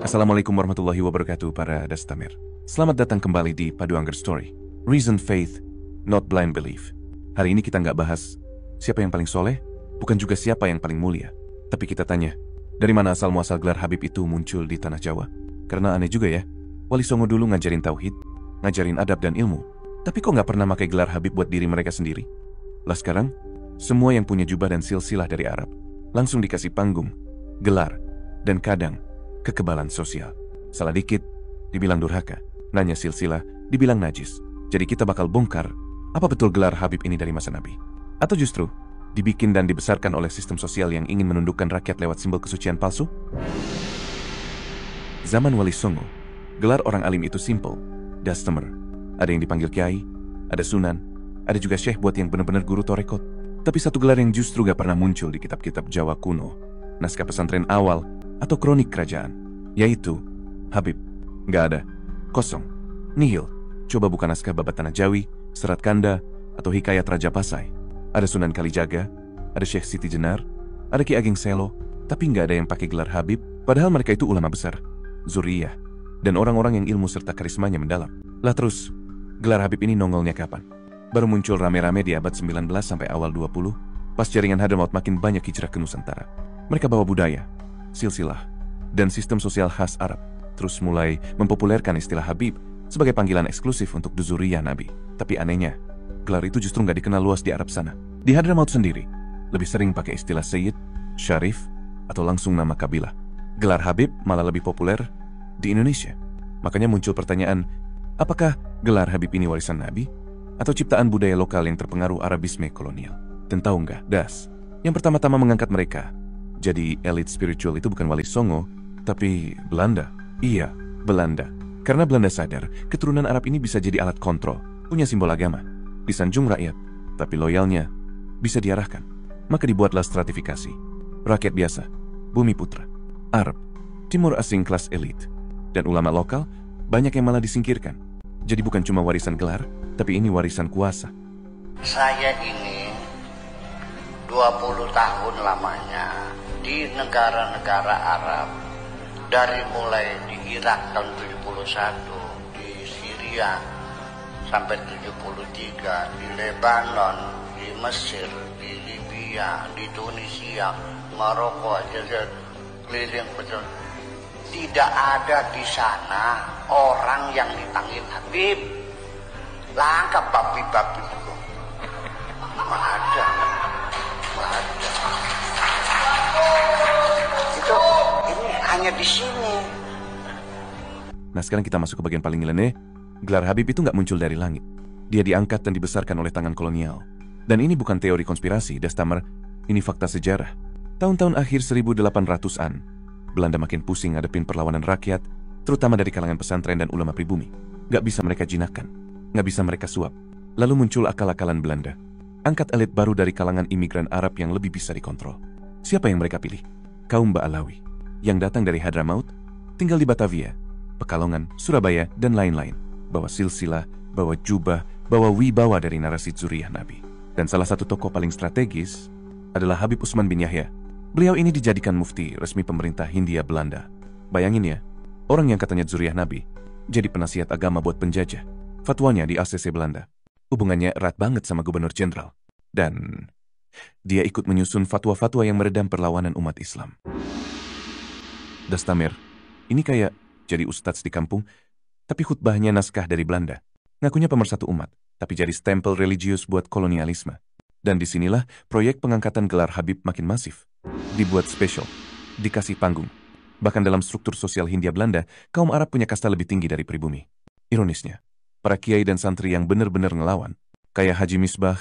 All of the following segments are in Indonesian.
Assalamualaikum warahmatullahi wabarakatuh para Dastamir. Selamat datang kembali di Paduangger Story. Reason Faith, Not Blind Belief. Hari ini kita nggak bahas siapa yang paling soleh, bukan juga siapa yang paling mulia. Tapi kita tanya, dari mana asal muasal gelar Habib itu muncul di tanah Jawa? Karena aneh juga ya, Wali Songo dulu ngajarin tauhid, ngajarin adab dan ilmu. Tapi kok nggak pernah pakai gelar Habib buat diri mereka sendiri? Lah sekarang, semua yang punya jubah dan silsilah dari Arab, langsung dikasih panggung, gelar, dan kadang kekebalan sosial. Salah dikit, dibilang durhaka. Nanya silsilah, dibilang najis. Jadi kita bakal bongkar, apa betul gelar Habib ini dari masa Nabi? Atau justru, dibikin dan dibesarkan oleh sistem sosial yang ingin menundukkan rakyat lewat simbol kesucian palsu? Zaman Wali Songo, gelar orang alim itu simple, Dastamer. Ada yang dipanggil kiai, ada sunan, ada juga syekh buat yang benar-benar guru torekot. Tapi satu gelar yang justru gak pernah muncul di kitab-kitab Jawa kuno, naskah pesantren awal, atau kronik kerajaan, yaitu Habib. Nggak ada, kosong, nihil. Coba buka naskah Babat Tanah Jawi, Serat Kanda, atau Hikayat Raja Pasai. Ada Sunan Kalijaga, ada Syekh Siti Jenar, ada Ki Ageng Selo, tapi nggak ada yang pakai gelar Habib, padahal mereka itu ulama besar, zuriyah, dan orang-orang yang ilmu serta karismanya mendalam. Lah terus, gelar Habib ini nongolnya kapan? Baru muncul rame-rame di abad 19 sampai awal 20, pas jaringan Hadramaut makin banyak hijrah ke Nusantara. Mereka bawa budaya, silsilah, dan sistem sosial khas Arab, terus mulai mempopulerkan istilah Habib sebagai panggilan eksklusif untuk zuriyah Nabi. Tapi anehnya, gelar itu justru nggak dikenal luas di Arab sana. Di Hadramaut sendiri, lebih sering pakai istilah Sayyid, Syarif, atau langsung nama kabilah. Gelar Habib malah lebih populer di Indonesia. Makanya muncul pertanyaan, apakah gelar Habib ini warisan Nabi? Atau ciptaan budaya lokal yang terpengaruh Arabisme kolonial? Dan tahu nggak, Das, yang pertama-tama mengangkat mereka jadi elit spiritual itu bukan Wali Songo, tapi Belanda. Iya, Belanda. Karena Belanda sadar, keturunan Arab ini bisa jadi alat kontrol, punya simbol agama, disanjung rakyat, tapi loyalnya bisa diarahkan. Maka dibuatlah stratifikasi. Rakyat biasa, bumi putra, Arab, timur asing kelas elit, dan ulama lokal banyak yang malah disingkirkan. Jadi bukan cuma warisan gelar, tapi ini warisan kuasa. Saya ini 20 tahun lamanya di negara-negara Arab, dari mulai di Irak tahun 71, di Syria sampai 73, di Lebanon, di Mesir, di Libya, di Tunisia, Maroko, Aljazair, keliling betul. Tidak ada di sana orang yang dipanggil Habib. Langkah babi-babi itu. Nggak ada. Itu ini hanya di sini. Nah sekarang kita masuk ke bagian paling nyeleneh. Gelar Habib itu nggak muncul dari langit. Dia diangkat dan dibesarkan oleh tangan kolonial. Dan ini bukan teori konspirasi, Dastamer. Ini fakta sejarah. Tahun-tahun akhir 1800-an, Belanda makin pusing ngadepin perlawanan rakyat, terutama dari kalangan pesantren dan ulama pribumi. Nggak bisa mereka jinakkan, nggak bisa mereka suap. Lalu muncul akal-akalan Belanda. Angkat elit baru dari kalangan imigran Arab yang lebih bisa dikontrol. Siapa yang mereka pilih? Kaum Ba'alawi, yang datang dari Hadramaut, tinggal di Batavia, Pekalongan, Surabaya, dan lain-lain. Bawa silsilah, bawa jubah, bawa wibawa dari narasi zuriyah Nabi. Dan salah satu tokoh paling strategis adalah Habib Utsman bin Yahya. Beliau ini dijadikan mufti resmi pemerintah Hindia Belanda. Bayangin ya, orang yang katanya zuriyah Nabi, jadi penasihat agama buat penjajah. Fatwanya di ACC Belanda. Hubungannya erat banget sama gubernur jenderal. Dan dia ikut menyusun fatwa-fatwa yang meredam perlawanan umat Islam. Dastamer, ini kayak jadi ustadz di kampung, tapi khutbahnya naskah dari Belanda. Ngakunya pemersatu umat, tapi jadi stempel religius buat kolonialisme. Dan disinilah proyek pengangkatan gelar Habib makin masif. Dibuat spesial, dikasih panggung. Bahkan dalam struktur sosial Hindia Belanda, kaum Arab punya kasta lebih tinggi dari pribumi. Ironisnya, para kiai dan santri yang benar-benar ngelawan, kayak Haji Misbah,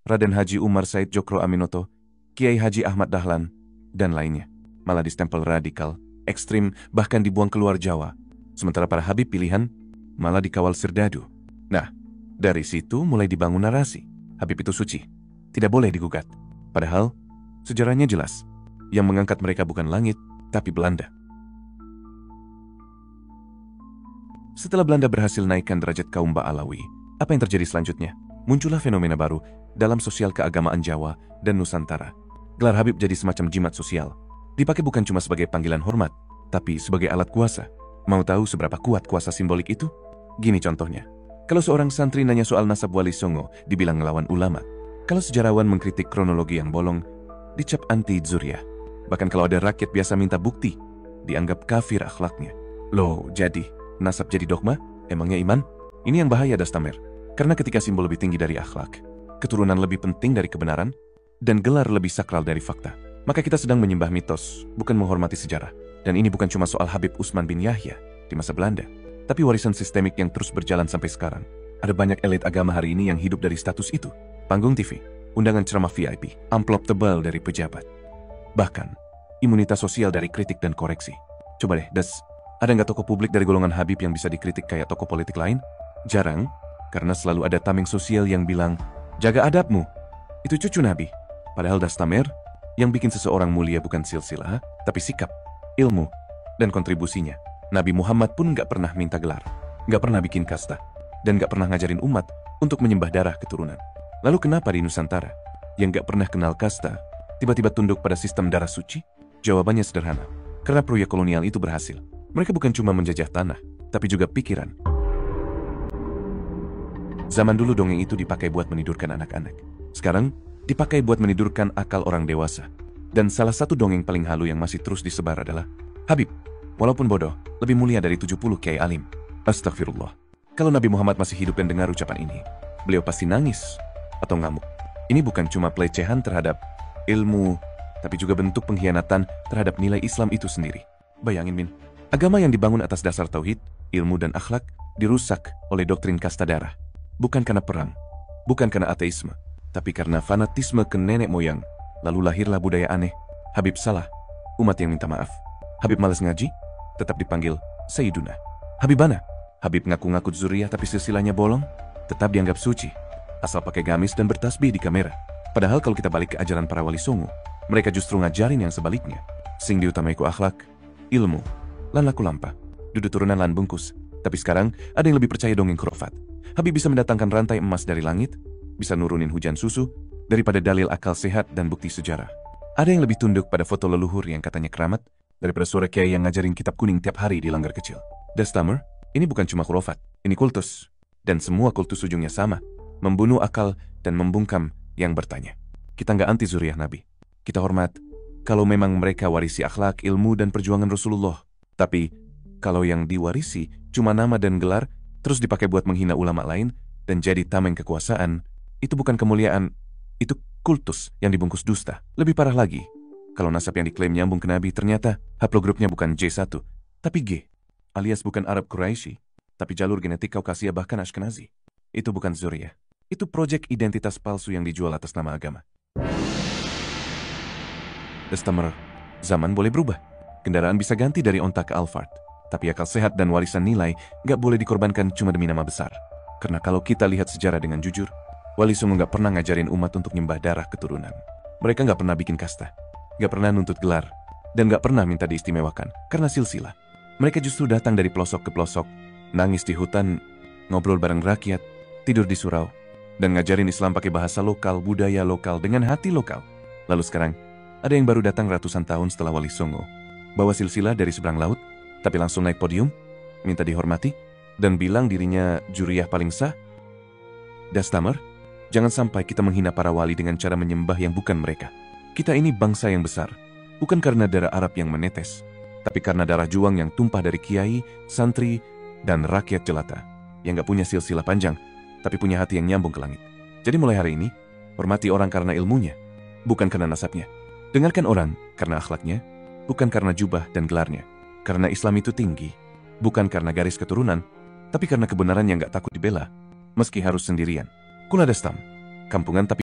Raden Haji Umar Said Jokro Aminoto, Kiai Haji Ahmad Dahlan, dan lainnya, malah distempel radikal, ekstrim, bahkan dibuang keluar Jawa. Sementara para Habib pilihan malah dikawal serdadu. Nah, dari situ mulai dibangun narasi. Habib itu suci, tidak boleh digugat. Padahal, sejarahnya jelas. Yang mengangkat mereka bukan langit, tapi Belanda. Setelah Belanda berhasil naikkan derajat kaum Ba'alawi, apa yang terjadi selanjutnya? Muncullah fenomena baru dalam sosial keagamaan Jawa dan Nusantara. Gelar Habib jadi semacam jimat sosial. Dipakai bukan cuma sebagai panggilan hormat, tapi sebagai alat kuasa. Mau tahu seberapa kuat kuasa simbolik itu? Gini contohnya. Kalau seorang santri nanya soal nasab Wali Songo, dibilang ngelawan ulama. Kalau sejarawan mengkritik kronologi yang bolong, dicap anti Zuriyah. Bahkan kalau ada rakyat biasa minta bukti, dianggap kafir akhlaknya. Loh, jadi nasab jadi dogma? Emangnya iman? Ini yang bahaya Dastamer. Karena ketika simbol lebih tinggi dari akhlak, keturunan lebih penting dari kebenaran, dan gelar lebih sakral dari fakta, maka kita sedang menyembah mitos, bukan menghormati sejarah. Dan ini bukan cuma soal Habib Utsman bin Yahya di masa Belanda, tapi warisan sistemik yang terus berjalan sampai sekarang. Ada banyak elit agama hari ini yang hidup dari status itu. Panggung TV, undangan ceramah VIP, amplop tebal dari pejabat. Bahkan, imunitas sosial dari kritik dan koreksi. Coba deh, Das, ada nggak tokoh publik dari golongan Habib yang bisa dikritik kayak tokoh politik lain? Jarang, karena selalu ada tameng sosial yang bilang, jaga adabmu, itu cucu Nabi. Padahal Dastamer, yang bikin seseorang mulia bukan silsilah, tapi sikap, ilmu, dan kontribusinya. Nabi Muhammad pun nggak pernah minta gelar, nggak pernah bikin kasta, dan nggak pernah ngajarin umat untuk menyembah darah keturunan. Lalu kenapa di Nusantara, yang nggak pernah kenal kasta, tiba-tiba tunduk pada sistem darah suci? Jawabannya sederhana, karena proyek kolonial itu berhasil. Mereka bukan cuma menjajah tanah, tapi juga pikiran. Zaman dulu dongeng itu dipakai buat menidurkan anak-anak. Sekarang, dipakai buat menidurkan akal orang dewasa. Dan salah satu dongeng paling halu yang masih terus disebar adalah, Habib, walaupun bodoh, lebih mulia dari 70 kiai alim. Astagfirullah. Kalau Nabi Muhammad masih hidup dan dengar ucapan ini, beliau pasti nangis atau ngamuk. Ini bukan cuma pelecehan terhadap ilmu, tapi juga bentuk pengkhianatan terhadap nilai Islam itu sendiri. Bayangin, Min, agama yang dibangun atas dasar tauhid, ilmu dan akhlak dirusak oleh doktrin kasta darah. Bukan karena perang, bukan karena ateisme, tapi karena fanatisme ke nenek moyang. Lalu lahirlah budaya aneh. Habib salah, umat yang minta maaf. Habib malas ngaji, tetap dipanggil Sayyiduna. Habibana, Habib ngaku-ngaku Zuriyah tapi silsilahnya bolong, tetap dianggap suci, asal pakai gamis dan bertasbih di kamera. Padahal kalau kita balik ke ajaran para wali songo, mereka justru ngajarin yang sebaliknya. Sing diutamai ku akhlak, ilmu, lan laku lampa, dudu turunan lan bungkus. Tapi sekarang ada yang lebih percaya dongeng khurafat. Habib bisa mendatangkan rantai emas dari langit, bisa nurunin hujan susu, daripada dalil akal sehat dan bukti sejarah. Ada yang lebih tunduk pada foto leluhur yang katanya keramat, daripada suara kiai yang ngajarin kitab kuning tiap hari di langgar kecil. Dastamer, ini bukan cuma khurafat, ini kultus. Dan semua kultus ujungnya sama, membunuh akal dan membungkam yang bertanya. Kita nggak anti Zuriyah Nabi. Kita hormat, kalau memang mereka warisi akhlak, ilmu, dan perjuangan Rasulullah. Tapi, kalau yang diwarisi cuma nama dan gelar, terus dipakai buat menghina ulama lain, dan jadi tameng kekuasaan, itu bukan kemuliaan, itu kultus yang dibungkus dusta. Lebih parah lagi, kalau nasab yang diklaim nyambung ke Nabi ternyata haplogrupnya bukan J1, tapi G, alias bukan Arab Quraisy, tapi jalur genetik Kaukasia bahkan Ashkenazi. Itu bukan Zuriyah. Itu proyek identitas palsu yang dijual atas nama agama. Dastamer, zaman boleh berubah. Kendaraan bisa ganti dari onta ke Alphard. Tapi akal sehat dan warisan nilai gak boleh dikorbankan cuma demi nama besar. Karena kalau kita lihat sejarah dengan jujur, Wali Songo gak pernah ngajarin umat untuk nyembah darah keturunan. Mereka gak pernah bikin kasta, gak pernah nuntut gelar, dan gak pernah minta diistimewakan karena silsilah. Mereka justru datang dari pelosok ke pelosok, nangis di hutan, ngobrol bareng rakyat, tidur di surau, dan ngajarin Islam pakai bahasa lokal, budaya lokal, dengan hati lokal. Lalu sekarang, ada yang baru datang ratusan tahun setelah Wali Songo, bawa silsilah dari seberang laut, tapi langsung naik podium, minta dihormati, dan bilang dirinya Zuriyah paling sah. Dastamer, jangan sampai kita menghina para wali dengan cara menyembah yang bukan mereka. Kita ini bangsa yang besar, bukan karena darah Arab yang menetes, tapi karena darah juang yang tumpah dari kiai, santri, dan rakyat jelata, yang gak punya silsilah panjang, tapi punya hati yang nyambung ke langit. Jadi mulai hari ini, hormati orang karena ilmunya, bukan karena nasabnya. Dengarkan orang karena akhlaknya, bukan karena jubah dan gelarnya. Karena Islam itu tinggi, bukan karena garis keturunan, tapi karena kebenaran yang gak takut dibela, meski harus sendirian. Kula Dastam, kampungan tapi